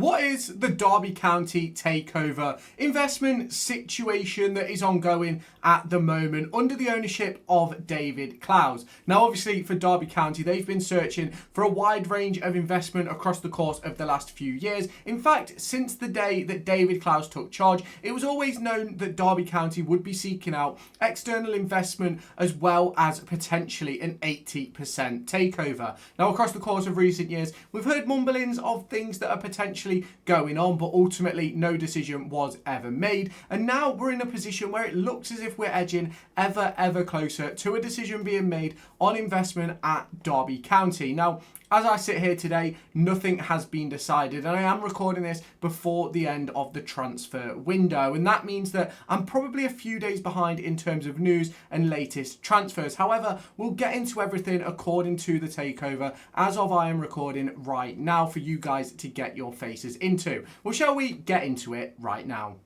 What is the Derby County takeover investment situation that is ongoing at the moment under the ownership of David Clowes? Now, obviously, for Derby County, they've been searching for a wide range of investment across the course of the last few years. In fact, since the day that David Clowes took charge, it was always known that Derby County would be seeking out external investment as well as potentially an 80% takeover. Now, across the course of recent years, we've heard mumblings of things that are potentially going on, but ultimately no decision was ever made. And now we're in a position where it looks as if we're edging ever closer to a decision being made on investment at Derby County. Now, as I sit here today, nothing has been decided, and I am recording this before the end of the transfer window, and that means that I'm probably a few days behind in terms of news and latest transfers. However, we'll get into everything according to the takeover as of I am recording right now for you guys to get your faces into. Well, shall we get into it right now?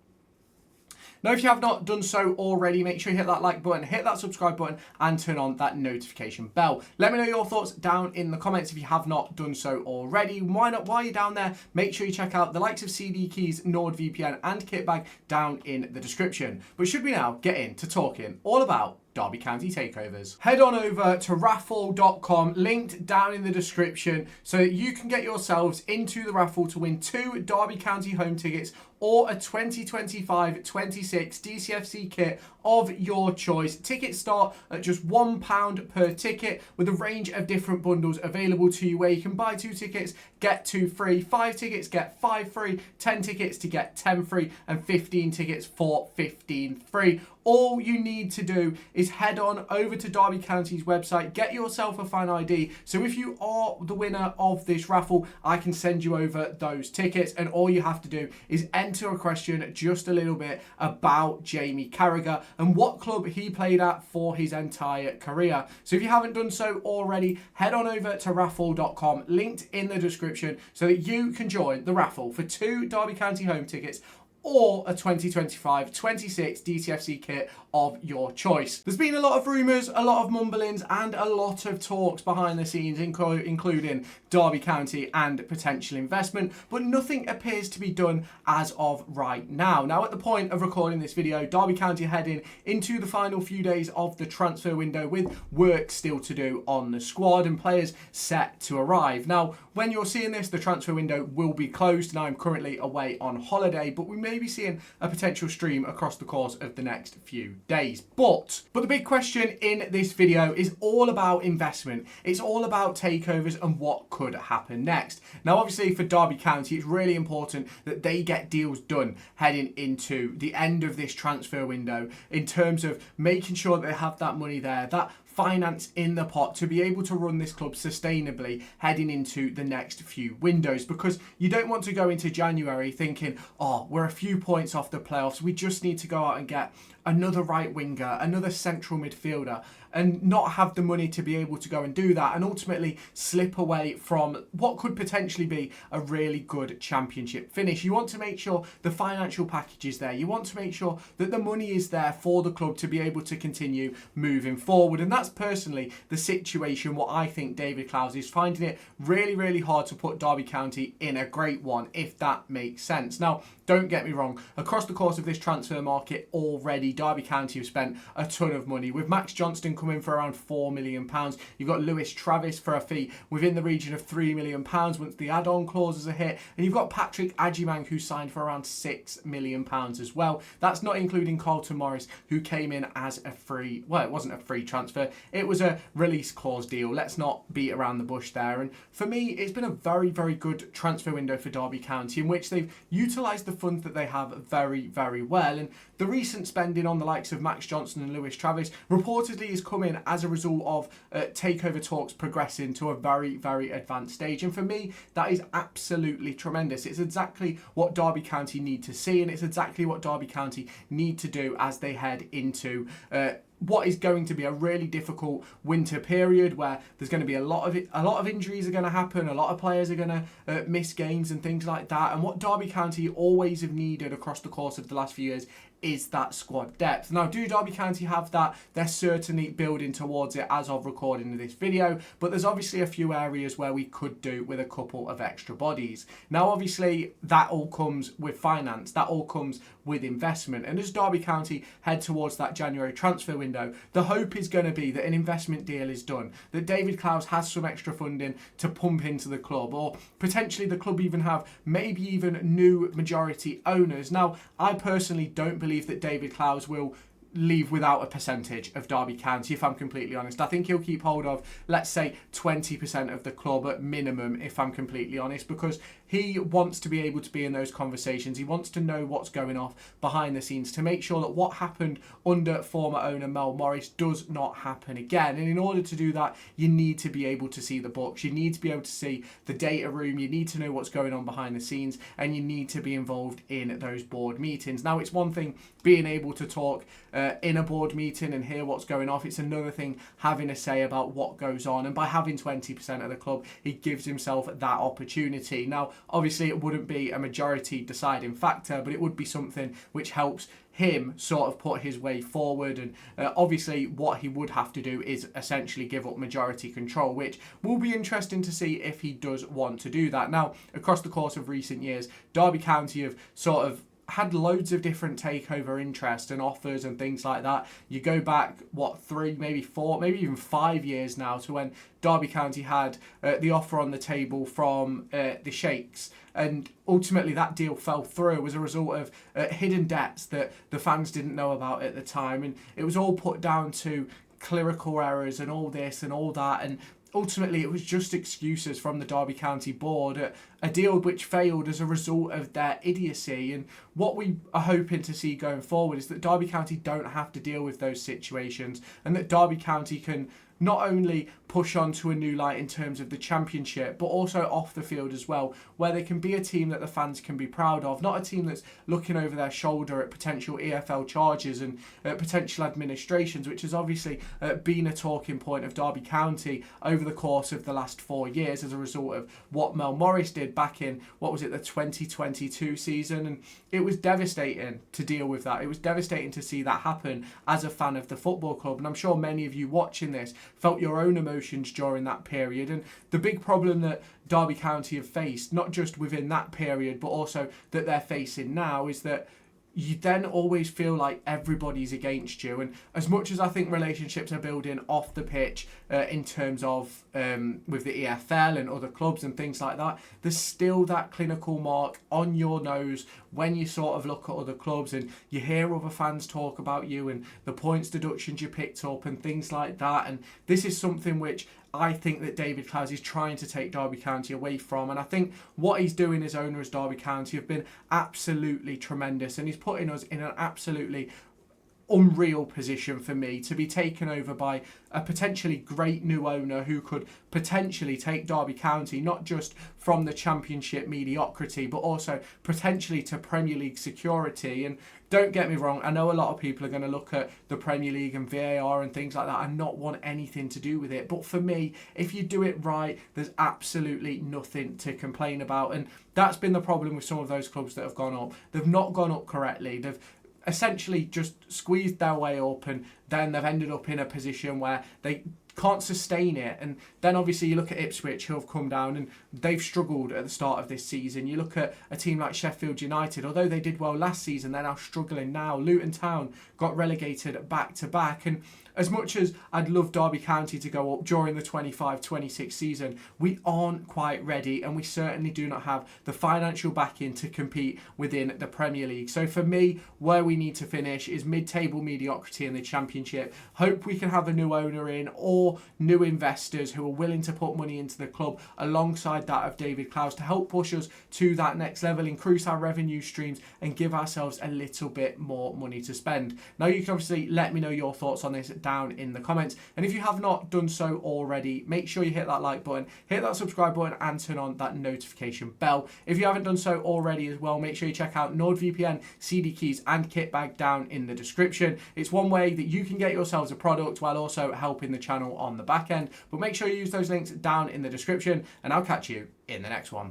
Now, if you have not done so already, make sure you hit that like button, hit that subscribe button, and turn on that notification bell. Let me know your thoughts down in the comments if you have not done so already. Why not? While you're down there, make sure you check out the likes of CD Keys, NordVPN, and Kitbag down in the description. But should we now get into talking all about Derby County takeovers? Head on over to raffle.com, linked down in the description, so that you can get yourselves into the raffle to win 2 Derby County home tickets or a 2025-26 DCFC kit of your choice. Tickets start at just £1 per ticket, with a range of different bundles available to you where you can buy 2 tickets, get 2 free, 5 tickets, get 5 free, 10 tickets to get 10 free, and 15 tickets for 15 free. All you need to do is head on over to Derby County's website, get yourself a fan ID. So if you are the winner of this raffle, I can send you over those tickets, and all you have to do is enter a question just a little bit about Jamie Carragher and what club he played at for his entire career. So if you haven't done so already, head on over to raffle.com, linked in the description, so that you can join the raffle for 2 Derby County home tickets or a 2025-26 DCFC kit of your choice. There's been a lot of rumours, a lot of mumblings, and a lot of talks behind the scenes, including Derby County and potential investment, but nothing appears to be done as of right now. Now, at the point of recording this video, Derby County are heading into the final few days of the transfer window, with work still to do on the squad and players set to arrive. Now, when you're seeing this, the transfer window will be closed, and I'm currently away on holiday, but we may be seeing a potential stream across the course of the next few days. But the big question in this video is all about investment. It's all about takeovers and what could happen next. Now, obviously, for Derby County, it's really important that they get deals done heading into the end of this transfer window, in terms of making sure that they have that money there, that finance in the pot, to be able to run this club sustainably heading into the next few windows, because you don't want to go into January thinking, oh, we're a few points off the playoffs, we just need to go out and get another right winger, another central midfielder, and not have the money to be able to go and do that, and ultimately slip away from what could potentially be a really good championship finish. You want to make sure the financial package is there. You want to make sure that the money is there for the club to be able to continue moving forward. And that's personally the situation what I think David Clowes is finding it really hard to put Derby County in a great one, if that makes sense. Now, don't get me wrong, across the course of this transfer market already, Derby County have spent a ton of money, with Max Johnston coming for around £4 million. You've got Lewis Travis for a fee within the region of £3 million once the add-on clauses are hit, and you've got Patrick Agyemang, who signed for around £6 million as well. That's not including Carlton Morris, who came in as a free, well, it wasn't a free transfer, it was a release clause deal. Let's not beat around the bush there. And for me, it's been a very good transfer window for Derby County, in which they've utilised the funds that they have very well. And the recent spending on the likes of Max Johnston and Lewis Travis reportedly is coming as a result of takeover talks progressing to a very advanced stage. And for me, that is absolutely tremendous. It's exactly what Derby County need to see, and it's exactly what Derby County need to do as they head into what is going to be a really difficult winter period where there's going to be a lot of injuries are going to happen, a lot of players are going to miss games and things like that. And what Derby County always have needed across the course of the last few years is that squad depth. Now, do Derby County have that? They're certainly building towards it as of recording this video, but there's obviously a few areas where we could do with a couple of extra bodies. Now, obviously, that all comes with finance, that all comes with investment. And as Derby County head towards that January transfer window, the hope is going to be that an investment deal is done, that David Clowes has some extra funding to pump into the club, or potentially the club even have maybe even new majority owners. Now, I personally don't believe that David Clowes will leave without a percentage of Derby County, if I'm completely honest. I think he'll keep hold of, let's say, 20% of the club at minimum, if I'm completely honest, because he wants to be able to be in those conversations. He wants to know what's going on behind the scenes to make sure that what happened under former owner Mel Morris does not happen again. And in order to do that, you need to be able to see the books. You need to be able to see the data room. You need to know what's going on behind the scenes, and you need to be involved in those board meetings. Now, it's one thing being able to talk in a board meeting and hear what's going on. It's another thing having a say about what goes on. And by having 20% of the club, he gives himself that opportunity. Now, obviously, it wouldn't be a majority deciding factor, but it would be something which helps him sort of put his way forward. And obviously what he would have to do is essentially give up majority control, which will be interesting to see if he does want to do that. Now, across the course of recent years, Derby County have sort of had loads of different takeover interest and offers and things like that. You go back, 3, maybe 4, maybe even 5 years now to when Derby County had the offer on the table from the Sheikhs. And ultimately that deal fell through as a result of hidden debts that the fans didn't know about at the time. And it was all put down to clerical errors and all this and all that. And ultimately, it was just excuses from the Derby County board, a deal which failed as a result of their idiocy. And what we are hoping to see going forward is that Derby County don't have to deal with those situations, and that Derby County can not only push on to a new light in terms of the Championship, but also off the field as well, where they can be a team that the fans can be proud of, not a team that's looking over their shoulder at potential EFL charges and potential administrations, which has obviously been a talking point of Derby County over the course of the last 4 years as a result of what Mel Morris did back in, the 2022 season. And it was devastating to deal with that. It was devastating to see that happen as a fan of the football club. And I'm sure many of you watching this felt your own emotions during that period. And the big problem that Derby County have faced, not just within that period, but also that they're facing now, is that you then always feel like everybody's against you. And as much as I think relationships are building off the pitch in terms of with the EFL and other clubs and things like that, there's still that clinical mark on your nose when you sort of look at other clubs and you hear other fans talk about you and the points deductions you picked up and things like that. And this is something which I think that David Clowes is trying to take Derby County away from. And I think what he's doing as owner as Derby County have been absolutely tremendous. And he's putting us in an absolutely unreal position for me to be taken over by a potentially great new owner who could potentially take Derby County not just from the Championship mediocrity, but also potentially to Premier League security. And don't get me wrong, I know a lot of people are going to look at the Premier League and VAR and things like that and not want anything to do with it. But for me, if you do it right, there's absolutely nothing to complain about. And that's been the problem with some of those clubs that have gone up. They've not gone up correctly. They've essentially just squeezed their way up, and then they've ended up in a position where they can't sustain it. And then obviously you look at Ipswich, who have come down and they've struggled at the start of this season. You look at a team like Sheffield United, although they did well last season, they're now struggling now. Luton Town got relegated back to back. And as much as I'd love Derby County to go up during the 25-26 season, we aren't quite ready, and we certainly do not have the financial backing to compete within the Premier League. So for me, where we need to finish is mid-table mediocrity in the Championship. Hope we can have a new owner in, or new investors who are willing to put money into the club alongside that of David Clowes to help push us to that next level, increase our revenue streams and give ourselves a little bit more money to spend. Now, you can obviously let me know your thoughts on this down in the comments. And if you have not done so already, make sure you hit that like button, hit that subscribe button, and turn on that notification bell. If you haven't done so already as well, make sure you check out NordVPN, CD keys, and kit bag down in the description. It's one way that you can get yourselves a product while also helping the channel on the back end. But make sure you use those links down in the description, and I'll catch you in the next one.